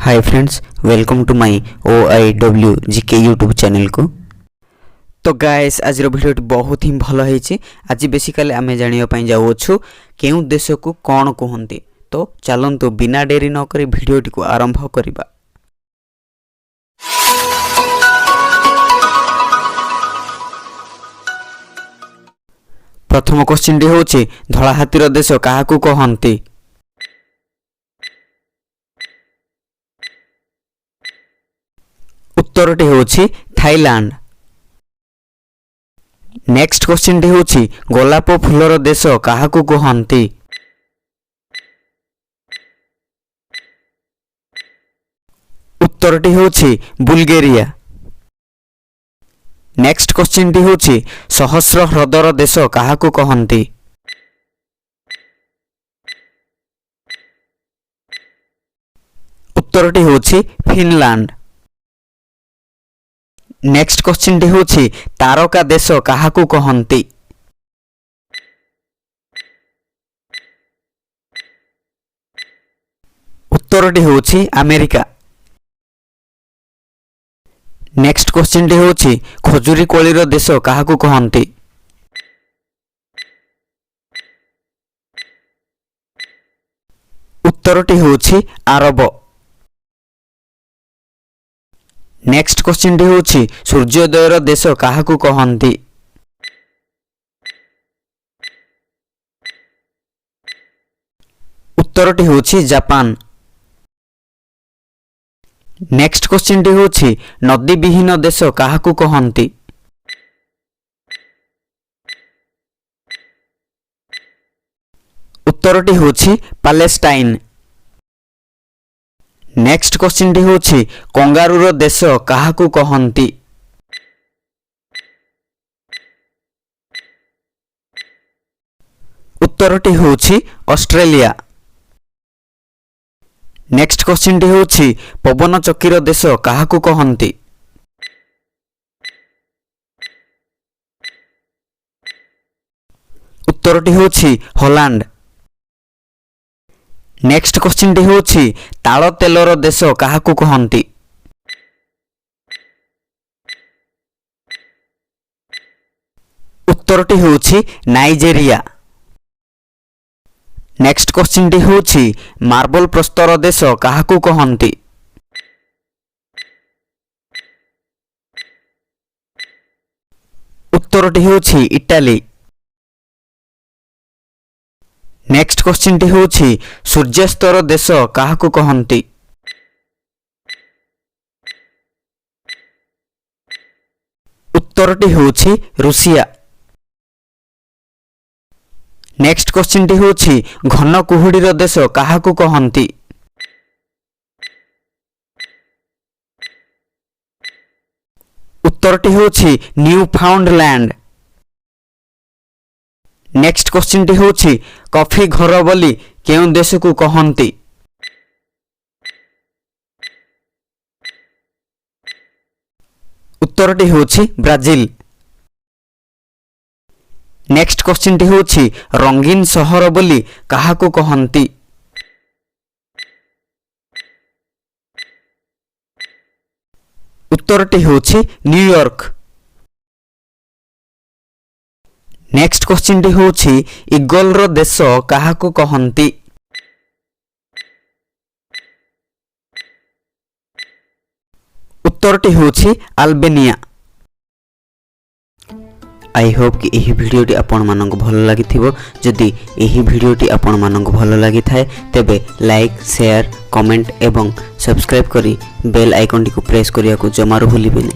Hi friends, welcome to my OIW GK YouTube channel को। तो guys आज video बहुत ही भल है। आज बेसिकली आम जानापी जाऊँ केउं देश को कौन कहते। तो चलतु बिना डेरी नक भिडियोटी को आरंभ करवा। प्रथम क्वेश्चन टी हूँ धला हाथीर देश क्या कहते। उत्तरटी हूँ थाईलैंड। नेक्स्ट क्वेश्चन टी हूँ गोलाप फूलर देश क्या कहते। उत्तरटी हूँ बुल्गेरिया। नेक्स्ट क्वेश्चन टी हूँ सहस्र ह्रदर देश क्या कहते। उत्तरटी हूँ फिनलैंड। नेक्स्ट क्वेश्चन टी हूँ तारका देश क्या कहते। उत्तरटी हूँ अमेरिका। नेक्स्ट क्वेश्चन टी हूँ खजुरी कोलीर देश क्या कहते। उत्तरटी हूँ अरब। नेक्स्ट क्वेश्चन टी हूँ सूर्योदयर देश क्या कहते। उत्तरटी हूँ जापान। नेक्स्ट क्वेश्चन टी हूँ नदी विहीन देश क्या कहते। उत्तरटी हूँ पैलेस्टाइन। नेक्स्ट क्वेश्चन टी हूँ कंगारूर देश क्या कहते। उत्तरटी हूँ ऑस्ट्रेलिया। नेक्स्ट क्वेश्चन टी हूँ पवन चक्कीर देश क्या कहते। उत्तरटी हूँ हॉलैंड। नेक्स्ट क्वेश्चन टी हूँ ताल तेलर देश क्या कहते। उत्तरटी हूँ नाइजेरिया। नेक्स्ट क्वेश्चन टी हूँ मार्बल प्रस्तर देश क्या कहते। उत्तरटी हूँ इटाली। नेक्स्ट क्वेश्चन टी हूँ सूर्यास्तर देश क्या कहते। उत्तरटी हूँ रूसिया। नेक्स्ट क्वेश्चन टी हूँ घन कुहुड़ीर देश क्या कहते। उत्तरटी हूँ न्यू फाउंडलैंड। नेक्स्ट क्वेश्चन टी हूँ कॉफी घर बोली केउं देश को कहते। उत्तरटी हूँ ब्राजिल। नेक्स्ट क्वेश्चन टी हूँ रंगीन सहर बोली क्या कहते। उत्तरटी हूँ न्यूयॉर्क। नेक्स्ट क्वेश्चन टी हूँ ईगलर देश क्या कहते। उत्तरटी हूँ अल्बेनिया। आई होप कि यही भिडियोटी आपण मानक भल लगी जदि यही भिडियोटी आपण मानक भल लगी थाए तेबे लाइक शेयर कमेंट एवं सब्सक्राइब करी बेल आइकन टी को प्रेस करिया को जमारो भूलिबेनी।